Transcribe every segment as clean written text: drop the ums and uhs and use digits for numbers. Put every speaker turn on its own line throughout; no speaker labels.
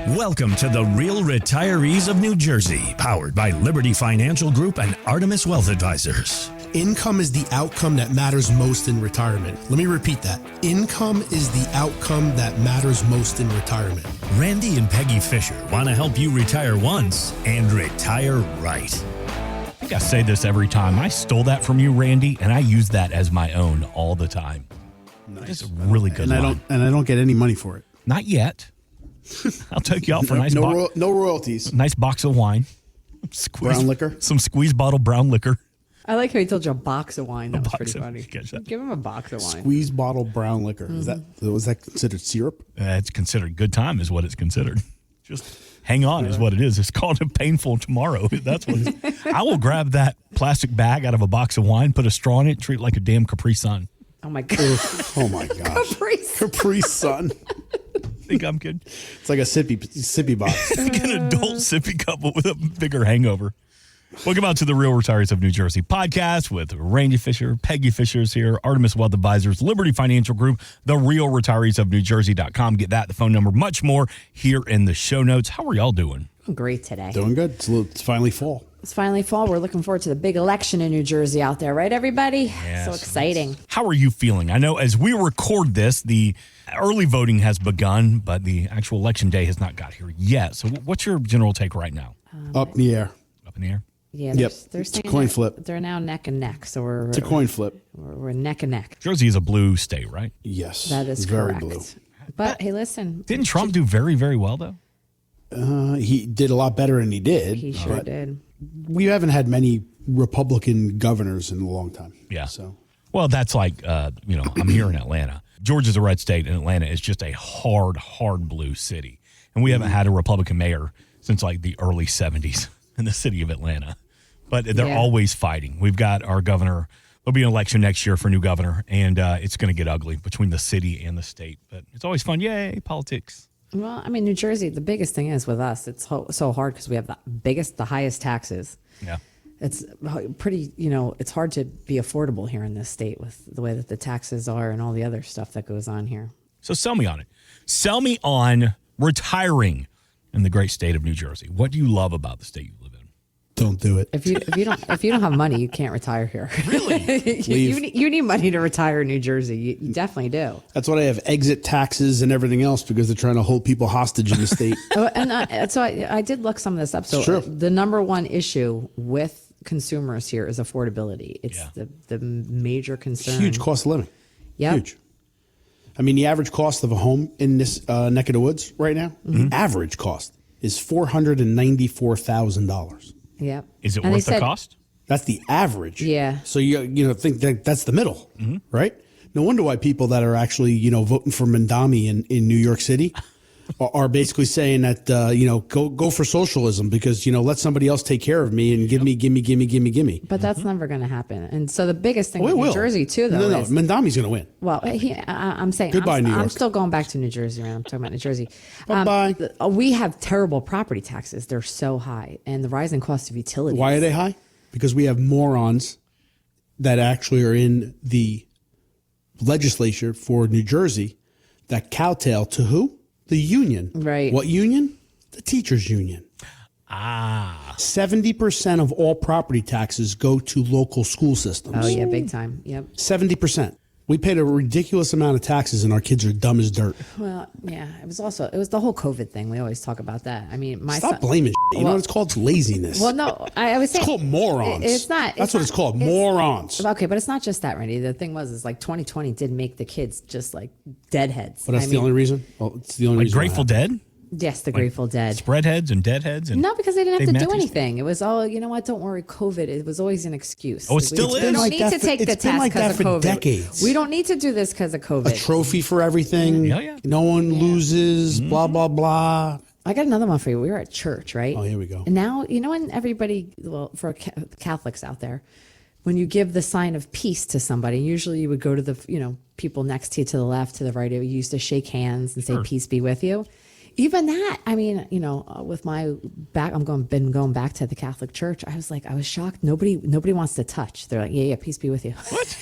Welcome to the Real Retirees of New Jersey, powered by Liberty Financial Group and Artemis Wealth Advisors.
Income is the outcome that matters most in retirement. Let me repeat that. Income is the outcome that matters most in retirement.
Randy and Peggy Fisher want to help you retire once and retire right.
I think I say this every time. I stole that from you, Randy, and I use that as my own all the time.
Nice.
It's a really good line.
I don't get any money for it.
Not yet. I'll take you out for a nice
no royalties.
nice box of wine.
Brown liquor?
Some squeeze bottle brown liquor.
I like how he told you a box of wine. That was pretty
box of-
funny.
catch that?
Give him a box of wine.
Squeeze bottle brown liquor. Was that considered syrup?
It's considered good time is what it's considered. Just hang on is what it is. It's called a painful tomorrow. That's what it is. I will grab that plastic bag out of a box of wine, put a straw in it, treat it like a damn Capri Sun.
Oh my god.
Oh my gosh. Capri Sun.
Think I'm good?
It's like a sippy box.
Like an adult sippy cup with a bigger hangover. Welcome out to the Real Retirees of New Jersey podcast with Randy Fisher, Peggy Fisher's here, Artemis Wealth Advisors, Liberty Financial Group, the Real Retirees of New Jersey.com. Get that, the phone number, much more here in the show notes. How are y'all doing?
I'm great today.
Doing good. It's finally fall.
It's finally fall. We're looking forward to the big election in New Jersey out there, right, everybody?
Yes.
So exciting.
How are you feeling? I know as we record this, the early voting has begun, but the actual election day has not got here yet. So what's your general take right now?
Up in the air.
Up in the air?
Yeah,
Yep.
they're
It's a
saying
coin
that
flip.
They're now neck and neck. So we're
It's a coin flip.
we're neck and neck.
Jersey is a blue state, right?
Yes.
That is
very
correct.
blue.
But hey, listen.
Didn't Trump do very, very well, though?
He did a lot better than he did.
He sure
but
did.
We haven't had many Republican governors in a long time.
Yeah.
So
Well, that's like, I'm here in Atlanta. Georgia's a red state, and Atlanta is just a hard blue city. And we haven't had a Republican mayor since like the early 70s in the city of Atlanta. But they're always fighting. We've got our governor. There'll be an election next year for a new governor, and it's going to get ugly between the city and the state. But it's always fun. Yay, politics.
Well, I mean, New Jersey, the biggest thing is with us, it's so hard because we have the highest taxes.
Yeah.
It's pretty, it's hard to be affordable here in this state with the way that the taxes are and all the other stuff that goes on here.
So sell me on it. Sell me on retiring in the great state of New Jersey. What do you love about the state you live in?
don't do it.
If you don't have money, you can't retire here.
Really?
you need money to retire in New Jersey. You definitely do.
That's why I have exit taxes and everything else, because they're trying to hold people hostage in the state.
So I did look some of this up. So
Sure.
the number one issue with consumers here is affordability. It's the major concern.
Huge cost of living.
Yep.
Huge. I mean, the average cost of a home in this neck of the woods right now, the average cost is $494,000.
Yep.
Is it
And they
worth the
said-
cost?
That's the average.
Yeah.
So you think that's the middle, right? No wonder why people that are actually voting for Mandami in New York City are basically saying that go for socialism, because let somebody else take care of me and give me.
But that's never going to happen. And so the biggest thing
Oh, it
with New
will.
Jersey too, though,
No,
is
Mandami's going to win.
well, I'm saying
Goodbye, New
I'm
York.
still going back to New Jersey, man. I'm talking about New Jersey.
Bye-bye.
We have terrible property taxes. They're so high, and the rising cost of utilities.
Why are they high? Because we have morons that actually are in the legislature for New Jersey that kowtow to who? The union.
Right.
What union? The teachers union. 70% of all property taxes go to local school systems.
Oh yeah, big time. Yep.
70%. We paid a ridiculous amount of taxes, and our kids are dumb as dirt.
Well, yeah. It was the whole COVID thing. We always talk about that. I mean, my
Stop
son,
blaming shit. You know what it's called? It's laziness.
Well, no, I was saying
It's called morons.
It's not.
That's what it's called. Morons.
Okay, but it's not just that, Randy. The thing was, like 2020 did make the kids just like deadheads.
But that's the only reason? Well, it's the only
Like
reason.
Grateful Dead?
Yes, the Grateful Dead.
Spreadheads and deadheads? And
No, because they didn't have
Dave
to do
Matthews?
anything. It was all, you know what? Don't worry, COVID. It was always an excuse.
Oh, it still
We
is?
don't
It's been
need
like
to
that
take
for-
the
it's been
test
like that
because of
for
COVID.
decades.
We don't need to do this because of COVID.
A trophy for everything.
Yeah.
No one loses, blah, blah, blah.
I got another one for you. We were at church, right?
Oh, here we go.
And now, when everybody, well, for Catholics out there, when you give the sign of peace to somebody, usually you would go to the, people next to you, to the left, to the right. You used to shake hands and say, peace be with you. Even that, I mean, with my back, been going back to the Catholic Church. I was shocked. Nobody wants to touch. They're like, yeah, peace be with you. What?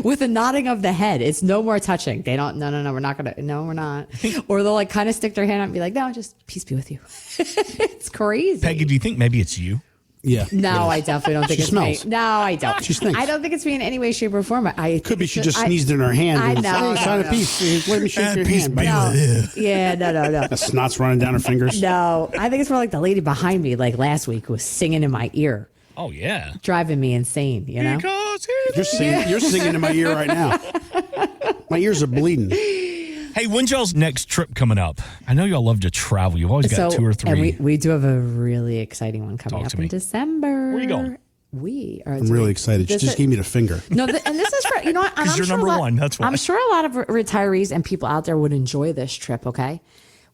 With a nodding of the head. It's no more touching. They don't. No, we're not gonna. No, we're not. Or they'll like kind of stick their hand out and be like, no, just peace be with you. It's crazy.
Peggy, do you think maybe it's you?
Yeah.
No, I definitely don't think
She
it's
smells.
me. No, I don't.
She stinks.
I don't think it's me in any way, shape, or form.
Could be she just sneezed in her hand.
I
and
know.
Hey, sign a piece. Let me shake your
Peace
hand.
be
buddy.
with you.
Yeah, no.
The snot's running down her fingers.
No, I think it's more like the lady behind me, like last week, was singing in my ear,
Oh, yeah.
driving me insane.
Because
You're singing in my ear right now. My ears are bleeding.
Hey, when's y'all's next trip coming up? I know y'all love to travel. You've always got 2 or 3.
And we do have a really exciting one coming
Talk
up
to
in
me.
December.
Where you going?
We are.
I'm really excited. She just gave me the finger.
No, and this is for and what? And
'Cause
I'm
you're
sure
number
a lot-
one, that's why.
I'm sure a lot of retirees and people out there would enjoy this trip. Okay,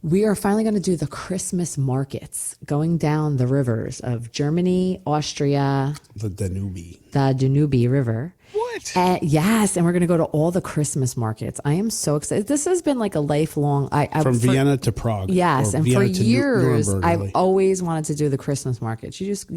we are finally going to do the Christmas markets, going down the rivers of Germany, Austria,
The Danube.
the Danube River.
What?
Yes, and we're going to go to all the Christmas markets. I am so excited. This has been like a lifelong.
From Vienna to Prague.
Yes,
or
and
Vienna
for
to
years,
Nuremberg,
I've
really.
always wanted to do the Christmas markets. You just,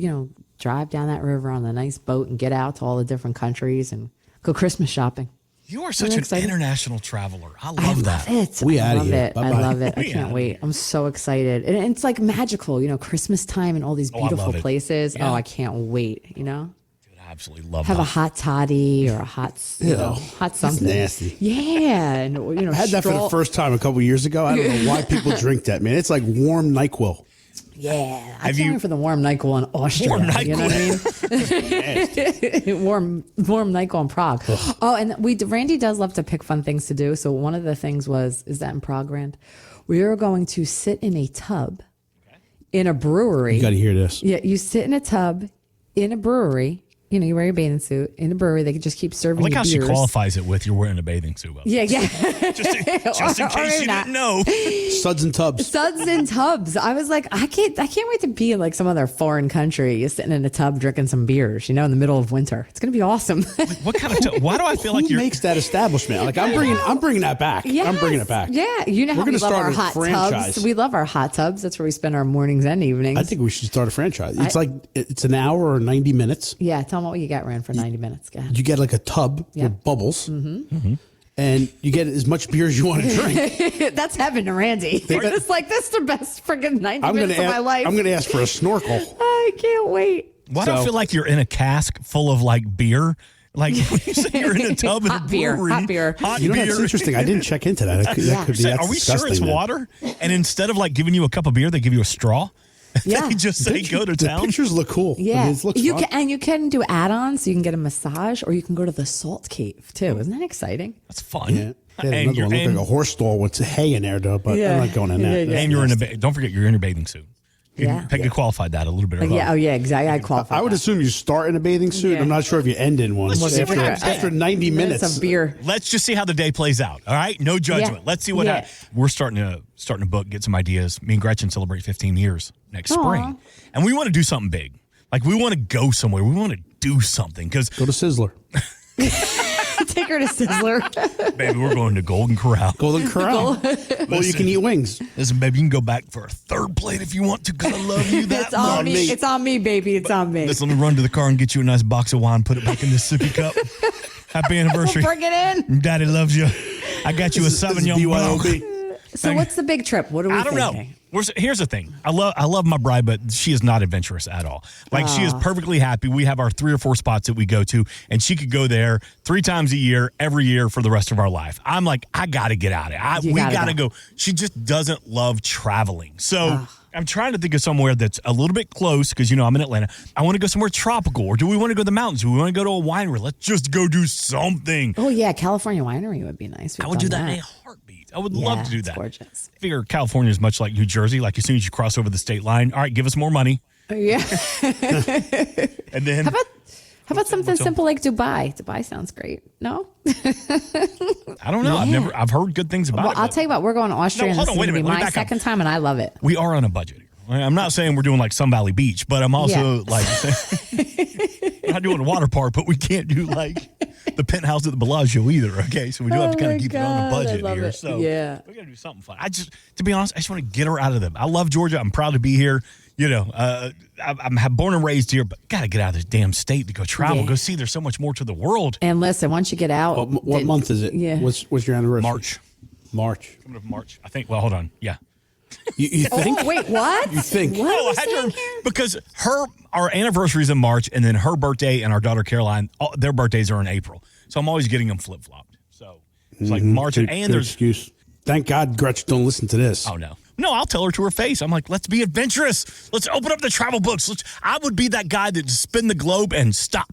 drive down that river on a nice boat and get out to all the different countries and go Christmas shopping.
You are such
Really
an
excited.
international traveler. I love that.
It.
We
I
outta
love
here.
it. I
Bye-bye.
love it. I
We
can't
outta
wait. I'm so excited. And it's like magical, Christmas time and all these
I
beautiful
love it.
places.
Yeah.
Oh, I can't wait,
Dude, I absolutely love
Have
that.
a hot toddy or a hot, hot something.
nasty.
Yeah. And,
I had that for the first time a couple years ago. I don't know why people drink that, man. It's like warm NyQuil.
Yeah. I
Have
can't
you-
wait for the warm NyQuil in Austria.
Warm
You know what I mean? warm NyQuil in Prague. Oh, and Randy does love to pick fun things to do. So one of the things is that in Prague, Rand, we are going to sit in a tub in a brewery.
You got to hear this.
Yeah, you sit in a tub in a brewery. You wear your bathing suit in a brewery. They can just keep
I
serving
like
you
how she
beers.
qualifies it with you're wearing a bathing suit.
Yeah.
Just in
Or
case you
not.
didn't know.
Suds and tubs.
Suds and tubs. I was like, I can't wait to be in like some other foreign country. You're sitting in a tub drinking some beers, in the middle of winter. It's gonna be awesome.
What kind of why do I feel like
Who
you're
makes that establishment? Like I'm bringing that back. I'm bringing it back.
Yeah, you know how
We're
we
gonna
love
start
our
a
hot
franchise.
tubs. We love our hot tubs. That's where we spend our mornings and evenings.
I think we should start a franchise. It's it's an hour or 90 minutes.
Yeah, tell them what you got, Rand, for 90 minutes. Go ahead.
You get like a tub
Yeah.
with bubbles, and you get as much beer as you want to drink.
That's heaven to Randy. We're just like, this is the best friggin' 90
I'm
minutes of my life.
I'm gonna ask for a snorkel.
I can't wait.
why do I
So-
feel like you're in a cask full of like beer? Like when you say you're in a tub in
Hot
a
beer,
brewery,
hot beer.
You know that's interesting. I didn't check into that. That could be.
Say,
That's
are we sure
disgusting,
it's
man.
water? And instead of like giving you a cup of beer, they give you a straw.
Yeah.
They just say go to
The
town.
pictures look cool. I
Yeah,
mean, it looks
you
fun.
can do add-ons. So you can get a massage, or you can go to the salt cave too. Isn't that exciting?
That's fun.
Yeah.
And
Another
you're
one looked
and,
like a horse stall with hay in there, though. But
Yeah.
I'm not going in there.
Yeah,
and you're in a don't forget you're in your bathing suit.
Yeah.
Peggy qualified that a little bit earlier.
Yeah. Oh yeah. Exactly. I qualify.
I would assume you start in a bathing suit.
Yeah.
I'm not sure if you end in one.
Let's just see what happens.
After 90 minutes.
of beer.
Let's just see how the day plays out. All right, no judgment.
Yeah.
Let's see what
Yeah.
happens. We're starting to book, get some ideas. Me and Gretchen celebrate 15 years next spring, and we want to do something big. Like we want to go somewhere. We want to do something because,
Go to Sizzler.
Take her to Sizzler.
baby, we're going to Golden Corral.
Golden Corral. Well, you can eat wings.
Listen, baby, you can go back for a third plate if you want to because I love you that
It's on
much.
me. It's on me, baby. It's on me.
Listen, let me run to the car and get you a nice box of wine. Put it back in this sippy cup. Happy anniversary.
Bring it in.
Daddy loves you. I got you a
This is
Sauvignon Blanc.
BYOB.
So what's the big trip? What are we
I don't know.
thinking?
Here's the thing. I love my bride, but she is not adventurous at all. Like she is perfectly happy. We have our 3 or 4 spots that we go to, and she could go there 3 times a year, every year for the rest of our life. I'm like, I got to get out of it.
You
We
gotta
got to
go.
go. She just doesn't love traveling. So I'm trying to think of somewhere that's a little bit close because, I'm in Atlanta. I want to go somewhere tropical, or do we want to go to the mountains? Do we want to go to a winery? Let's just go do something.
Oh yeah, California winery would be nice.
I
We've
would do
done
that in a heartbeat. I would
Yeah,
love to do
it's
that.
gorgeous.
I figure California is much like New Jersey. Like as soon as you cross over the state line, all right, give us more money.
Yeah.
And then
How about something simple like Dubai? Dubai sounds great. No?
I don't know. I've heard good things about
Well,
it.
I'll
but
tell you what, we're going to Austria,
No, hold
and this
on,
is
wait a
going to be
minute. Let me
my
back up.
second time, and I love it.
we are on a budget here. I'm not saying we're doing like Sun Valley Beach, but I'm also
Yeah.
like we're not doing a water park, but we can't do like the penthouse at the Bellagio either. Okay, so we do have to kind
my
of keep it on the
God, I
budget
love
here.
it.
So
Yeah.
we got to do something fun. To be honest, I just want to get her out of them. I love Georgia. I'm proud to be here. You know, I'm born and raised here, but got to get out of this damn state to go travel,
Yeah.
go see. There's so much more to the world.
And listen, once you get out,
What month is it?
Yeah.
What's your anniversary? March.
Coming up March, I think. Well, hold on. Yeah.
You think?
Oh, wait, what?
You think?
What are we
I had
saying
to-
here?
because our anniversary is in March, and then her birthday and our daughter Caroline, their birthdays are in April. So I'm always getting them flip flopped. So it's like March, and
Good
there's
excuse. Thank God Gretchen don't listen to this.
oh no, I'll tell her to her face. I'm like, let's be adventurous. Let's open up the travel books. I would be that guy that just spin the globe and stop,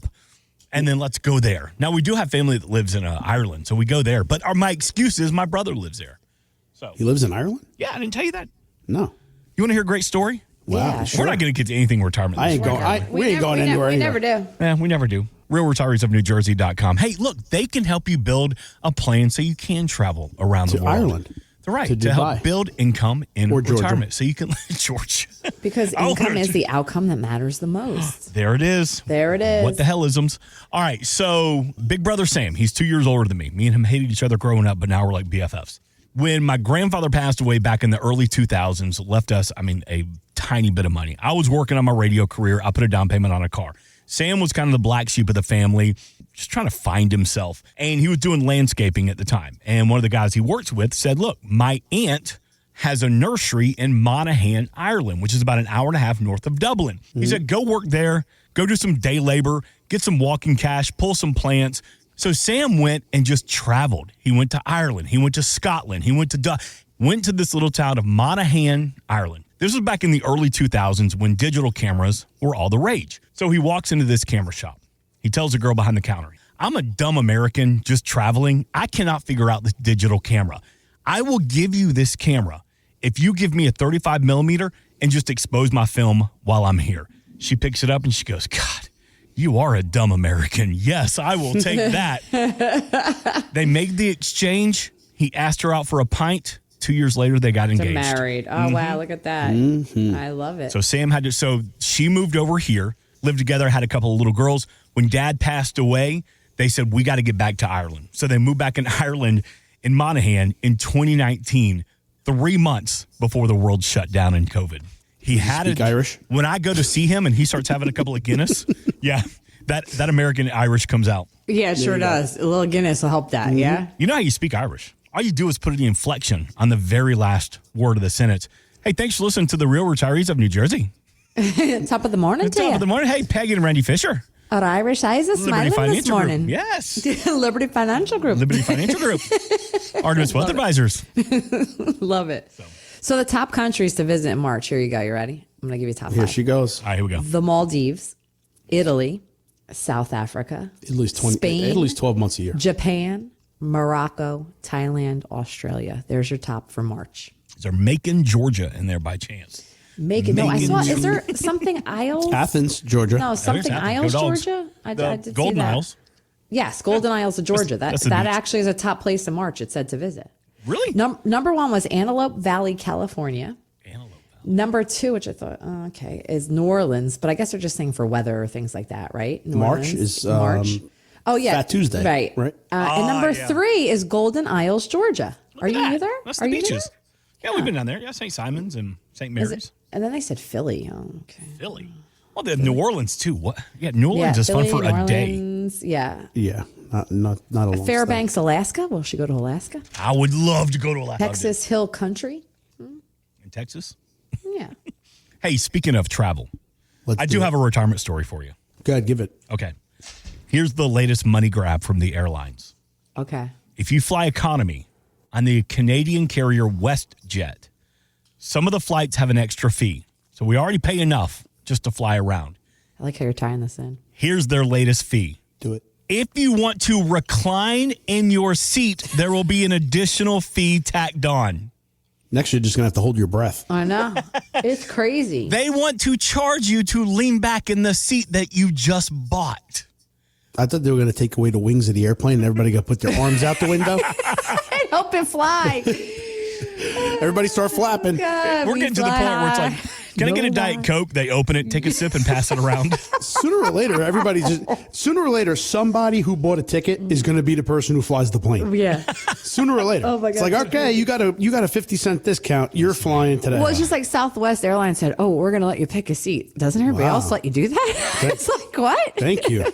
and then let's go there. Now we do have family that lives in Ireland, so we go there. But my excuse is my brother lives there. So
He lives in Ireland?
yeah, I didn't tell you that.
No.
You want to hear a great story?
Wow.
Yeah,
sure.
We're not going to get to anything retirement.
I
this
ain't
week,
going.
are we?
We ain't going anywhere.
We
anyway.
never do.
Yeah, we never do. RealRetireesOfNewJersey.com. Hey, look, they can help you build a plan so you can travel around the
To
world.
Ireland.
They're right.
To
To help
Dubai.
build income in
Or Georgia.
retirement. So you can George.
Because
I
income
wanted
is
to-
the outcome that matters the most.
There it is.
There it is.
What the hell isms? All right, so big brother Sam, he's 2 years older than me. Me and him hated each other growing up, but now we're like BFFs. When my grandfather passed away back in the early 2000s, left us, a tiny bit of money. I was working on my radio career. I put a down payment on a car. Sam was kind of the black sheep of the family, just trying to find himself. And he was doing landscaping at the time. And one of the guys he works with said, look, my aunt has a nursery in Monaghan, Ireland, which is about an hour and a half north of Dublin. He said, go work there, go do some day labor, get some walking cash, pull some plants. So Sam went and just traveled. He went to Ireland. He went to Scotland. He went to this little town of Monaghan, Ireland. This was back in the early 2000s when digital cameras were all the rage. So he walks into this camera shop. He tells the girl behind the counter, I'm a dumb American just traveling. I cannot figure out this digital camera. I will give you this camera if you give me a 35 millimeter and just expose my film while I'm here. She picks it up and she goes, God, you are a dumb American. Yes, I will take that. They made the exchange. He asked her out for a pint. 2 years later, they got engaged.
They're married. Oh, wow. Look at that. I love it.
So so she moved over here, lived together, had a couple of little girls. When dad passed away, they said, we got to get back to Ireland. So they moved back in Ireland in Monaghan in 2019, 3 months before the world shut down in COVID. He had
speak Irish?
When I go to see him and he starts having a couple of Guinness, yeah, that American Irish comes out.
Yeah, it sure does. A little Guinness will help that, yeah?
You know how you speak Irish. All you do is put the inflection on the very last word of the sentence. Hey, thanks for listening to the Real Retirees of New Jersey.
Top of the morning to
Top
you.
of the morning. Hey, Peggy and Randy Fisher.
Our Irish eyes are smiling this morning.
Group. Yes.
Liberty Financial Group.
Liberty Financial Group. Artemis Wealth Advisors.
Love it. So the top countries to visit in March. Here you go. You ready? I'm going to give you top
Here
five.
she goes.
All right, here we go.
The Maldives, Italy, South Africa, Spain,
Italy's 12 months a year.
Japan, Morocco, Thailand, Australia. There's your top for March.
Is there Macon, Georgia in there by chance?
Make it. No, I
Macon,
saw. Is there something Isles?
Athens, Georgia.
No, something
Athens.
Isles,
Go Dogs.
Georgia. I
The
did
Golden
see that.
Isles.
Yes, Golden Isles of Georgia.
That's
That
a beach.
actually is a top place in March. It said to visit.
Really?
Number one was Antelope Valley, California.
Antelope Valley.
Number two, which I thought, okay, is New Orleans, but I guess they're just saying for weather or things like that, right? New
March
Orleans,
is,
March. Oh yeah,
Fat Tuesday,
right?
right?
And number
yeah.
three is Golden Isles, Georgia. Are you
that.
there?
That's
Are
the
you
beaches. Yeah, we've been down there. Yeah, St. Simon's and St.
there? Is
Mary's.
it- and then they said Philly. Oh, okay.
Philly. Well, they have New Orleans too. What? Yeah, New Orleans
Yeah,
is
Philly,
fun for
New
a day.
Orleans, yeah.
Yeah, not a long
Fairbanks, Alaska. Will she go to Alaska?
I would love to go to Alaska.
Texas Hill Country.
In Texas.
Yeah.
Hey, speaking of travel,
Let's
I do have a retirement story for you.
Go ahead, give it.
Okay. Here's the latest money grab from the airlines.
Okay.
If you fly economy on the Canadian carrier WestJet, some of the flights have an extra fee. So we already pay enough just to fly around.
I like how you're tying this in.
Here's their latest fee.
Do it.
If you want to recline in your seat, there will be an additional fee tacked on.
Next, you're just going to have to hold your breath.
I know. It's crazy.
They want to charge you to lean back in the seat that you just bought.
I thought they were going to take away the wings of the airplane and everybody got to put their arms out the window.
Help it fly.
Everybody start flapping.
God,
We're
we
getting to the
fly
point where it's
high.
like, can I get a Diet Coke? They open it, take a sip, and pass it around.
Sooner or later, somebody who bought a ticket is going to be the person who flies the plane.
Yeah.
Sooner or later.
Oh my
It's
God.
like, okay, you got a 50-cent discount. You're flying today.
Well, it's just like Southwest Airlines said, "Oh, we're going to let you pick a seat." Doesn't everybody
Wow.
else let you do that? It's like, what?
Thank you.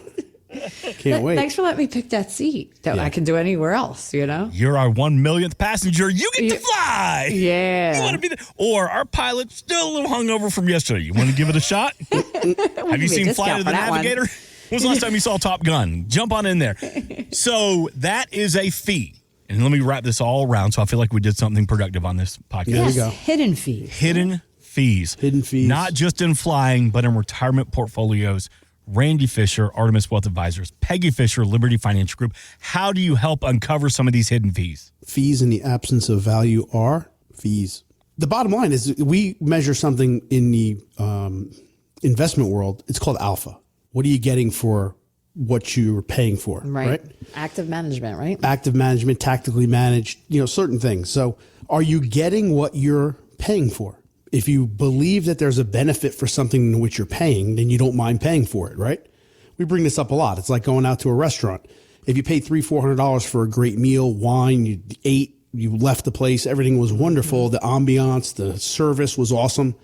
Can't wait.
Thanks for letting me pick that seat that
Yeah.
I can do anywhere else, you know?
You're our 1 millionth passenger. You get to fly.
Yeah.
You want to be there. Or our pilot's still a little hungover from yesterday. You want to give it a shot? Have you seen Flight of the Navigator? When was the last time you saw Top Gun? Jump on in there. So that is a fee. And let me wrap this all around so I feel like we did something productive on this podcast.
There
Yes,
we go.
hidden fees.
Hidden fees.
Hidden fees.
Not just in flying, but in retirement portfolios. Randy Fisher, Artemis Wealth Advisors, Peggy Fisher, Liberty Financial Group. How do you help uncover some of these hidden fees?
Fees in the absence of value are fees. The bottom line is we measure something in the investment world. It's called alpha. What are you getting for what you're paying for?
Right. Active management, right?
Active management, tactically managed, certain things. So are you getting what you're paying for? If you believe that there's a benefit for something in which you're paying, then you don't mind paying for it, right? We bring this up a lot. It's like going out to a restaurant. If you paid $300-$400 for a great meal, wine, you ate, you left the place, everything was wonderful, the ambiance, the service was awesome,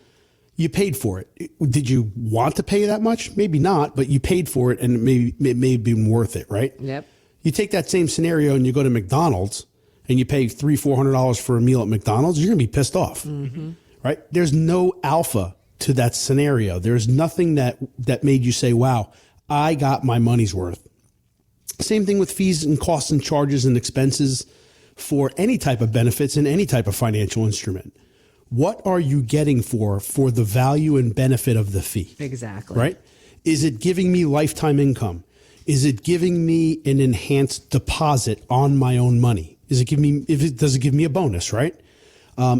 you paid for it. Did you want to pay that much? Maybe not, but you paid for it, and it may have been worth it, right?
Yep.
You take that same scenario and you go to McDonald's and you pay $300-$400 for a meal at McDonald's, you're going to be pissed off. Right? There's no alpha to that scenario. There's nothing that made you say, wow, I got my money's worth. Same thing with fees and costs and charges and expenses for any type of benefits in any type of financial instrument. What are you getting for the value and benefit of the fee?
Exactly.
Right? Is it giving me lifetime income? Is it giving me an enhanced deposit on my own money? Does it give me a bonus, right?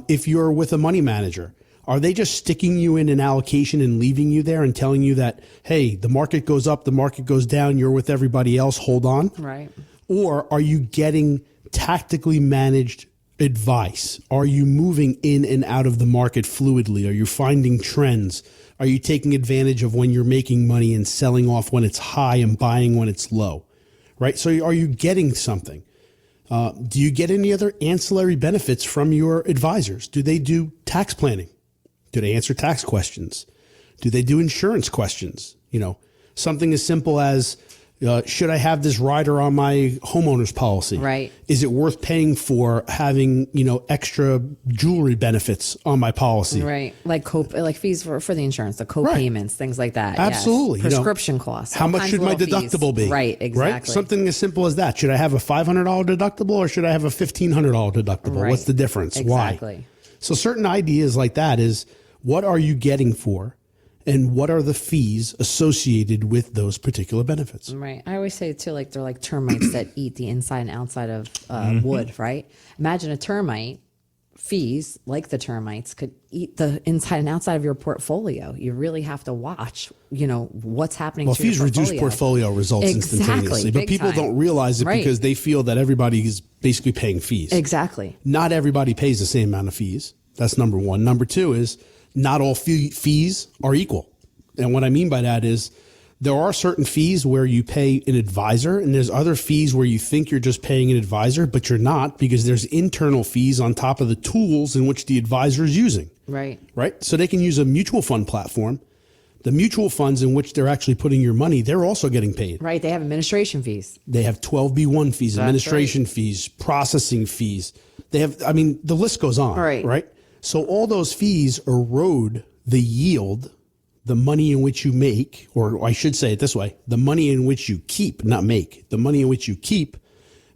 If you're with a money manager, are they just sticking you in an allocation and leaving you there and telling you that, hey, the market goes up, the market goes down, you're with everybody else, hold on?
Right.
Or are you getting tactically managed advice? Are you moving in and out of the market fluidly? Are you finding trends? Are you taking advantage of when you're making money and selling off when it's high and buying when it's low? Right? So are you getting something? Do you get any other ancillary benefits from your advisors? Do they do tax planning? Do they answer tax questions? Do they do insurance questions? Something as simple as, should I have this rider on my homeowner's policy?
Right.
Is it worth paying for having, extra jewelry benefits on my policy?
Right. Like fees for the insurance, the co-payments, things like that.
Absolutely.
Yes. Prescription costs.
How
all
much
kinds
should
of
my
little fees.
deductible be?
Right. Exactly.
Right? Something as simple as that. Should I have a $500 deductible or should I have a $1,500 deductible?
Right.
What's the difference?
Exactly.
Why? So certain ideas like that is, what are you getting for, and what are the fees associated with those particular benefits?
Right. I always say too, like they're like termites that eat the inside and outside of wood, right? Imagine a termite. Fees, like the termites, could eat the inside and outside of your portfolio. You really have to watch, what's happening
Well,
to your
fees
portfolio.
reduce portfolio results instantaneously, but
big
people
time.
don't realize it
Right.
because they feel that everybody is basically paying fees.
Exactly.
Not everybody pays the same amount of fees. That's number one. Number two is not all fees are equal. And what I mean by that is there are certain fees where you pay an advisor, and there's other fees where you think you're just paying an advisor, but you're not, because there's internal fees on top of the tools in which the advisor is using.
Right.
Right? So they can use a mutual fund platform. The mutual funds in which they're actually putting your money, they're also getting paid.
Right. They have administration fees.
They have 12B1 fees,
That's
administration fees, processing fees. They have, the list goes on.
Right.
Right? So all those fees erode the yield, the money in which you make, or I should say it this way, the money in which you keep, not make, the money in which you keep,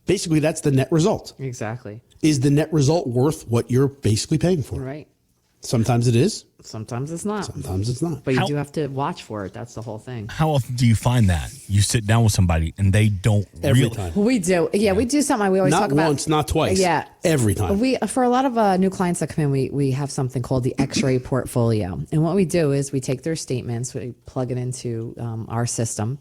basically that's the net result.
Exactly.
Is the net result worth what you're basically paying for?
Right.
Sometimes it is,
Sometimes it's not.
sometimes it's not.
But you
How-
do have to watch for it. That's the whole thing.
How often do you find that you sit down with somebody and they don't
Every time.
We do. Yeah, we do something we always
Not
talk about.
once, not twice.
Yeah.
Every time.
We for a lot of new clients that come in, we have something called the X-ray portfolio, and what we do is we take their statements, we plug it into our system,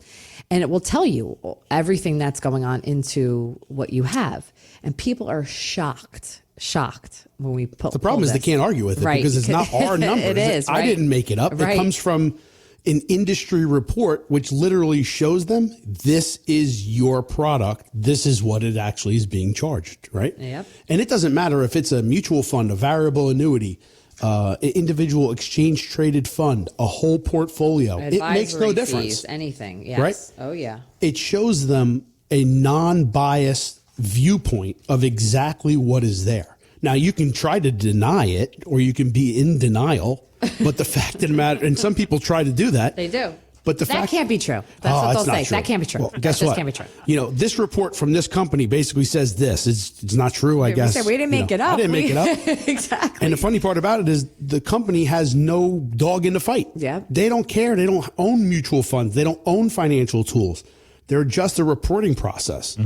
and it will tell you everything that's going on into what you have. And people are shocked shocked when we put
The problem is they can't argue with it because it's not our numbers.
It is.
I didn't make it up.
Right.
It comes from an industry report, which literally shows them this is your product. This is what it actually is being charged, right?
Yep.
And it doesn't matter if it's a mutual fund, a variable annuity, an individual exchange traded fund, a whole portfolio. It makes no difference.
Fees, anything. Yes.
Right?
Oh, yeah.
It shows them a non-biased viewpoint of exactly what is there. Now, you can try to deny it or you can be in denial, but the fact of the matter, and some people try to do that.
They do.
But the
that
fact
can't be true. That's what they'll say.
True.
That can't be true.
Well,
that
guess
just
what?
Can't be true.
You know, this report from this company basically says this. It's not true, I guess.
We didn't make it up.
I didn't make it up.
Exactly.
And the funny part about it is the company has no dog in the fight.
Yeah.
They don't care. They don't own mutual funds. They don't own financial tools. They're just a reporting process,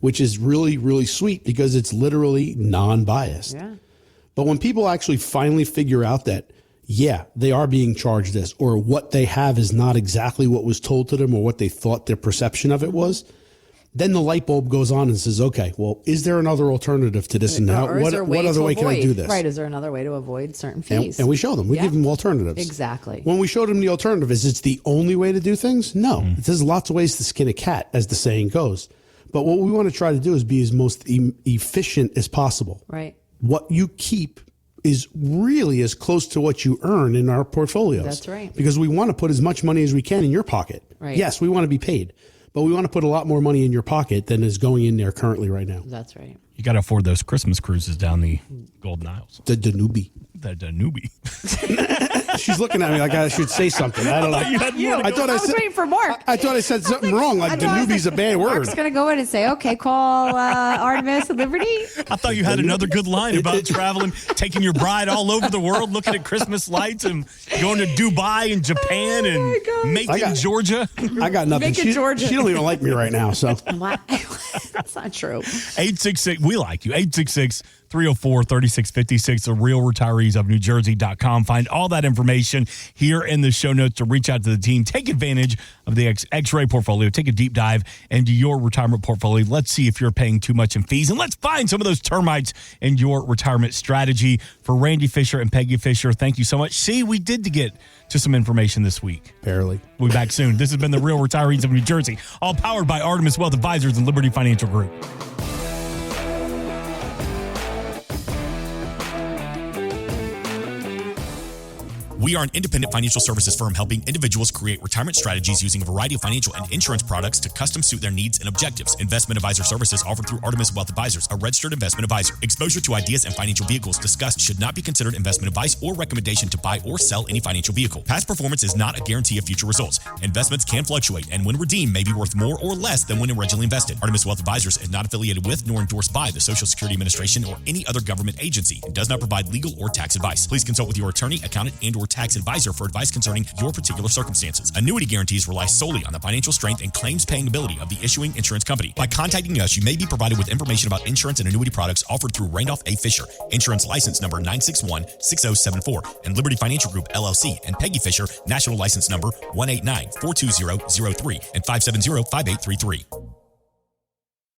which is really, really sweet because it's literally non-biased.
Yeah.
But when people actually finally figure out that, yeah, they are being charged this, or what they have is not exactly what was told to them or what they thought their perception of it was, then the light bulb goes on and says, okay, well, is there another alternative to this? And how, what other way can I do this?
Right. Is there another way to avoid certain fees?
And we show them. We give them alternatives.
Exactly.
When we showed them the alternative, is it's the only way to do things? No. There's lots of ways to skin a cat, as the saying goes. But what we want to try to do is be as most efficient as possible.
Right.
What you keep is really as close to what you earn in our portfolios.
That's right.
Because we want to put as much money as we can in your pocket.
Right.
Yes, we want to be paid, but we want to put a lot more money in your pocket than is going in there currently right now.
That's right.
You got to afford those Christmas cruises down the Golden Isles.
The Danube.
The Danube.
She's looking at me like I should say something. I don't know.
I was waiting for Mark.
I thought I said something wrong. Like Danube's a bad word.
Mark's going to go in and say, okay, call Artemis and Liberty.
I thought you had another good line about traveling, taking your bride all over the world, looking at Christmas lights and going to Dubai and Japan and Macon, Georgia.
I got nothing.
Macon, Georgia.
She don't even like me right now. So
That's not true.
866, we like you. 866-304-3656, therealretireesofnewjersey.com. Find all that information here in the show notes to reach out to the team. Take advantage of the X-ray portfolio. Take a deep dive into your retirement portfolio. Let's see if you're paying too much in fees, and let's find some of those termites in your retirement strategy. For Randy Fisher and Peggy Fisher, thank you so much. See, we did get to some information this week.
barely.
We'll be back soon. This has been The Real Retirees of New Jersey, all powered by Artemis Wealth Advisors and Liberty Financial Group.
We are an independent financial services firm helping individuals create retirement strategies using a variety of financial and insurance products to custom suit their needs and objectives. Investment advisor services offered through Artemis Wealth Advisors, a registered investment advisor. Exposure to ideas and financial vehicles discussed should not be considered investment advice or recommendation to buy or sell any financial vehicle. Past performance is not a guarantee of future results. Investments can fluctuate and when redeemed may be worth more or less than when originally invested. Artemis Wealth Advisors is not affiliated with nor endorsed by the Social Security Administration or any other government agency and does not provide legal or tax advice. Please consult with your attorney, accountant, and or tax advisor for advice concerning your particular circumstances. Annuity guarantees rely solely on the financial strength and claims paying ability of the issuing insurance company. By contacting us, you may be provided with information about insurance and annuity products offered through Randolph A. Fisher, insurance license number 9616074, and Liberty Financial Group, LLC, and Peggy Fisher, national license number 189-42003 and 570-5833.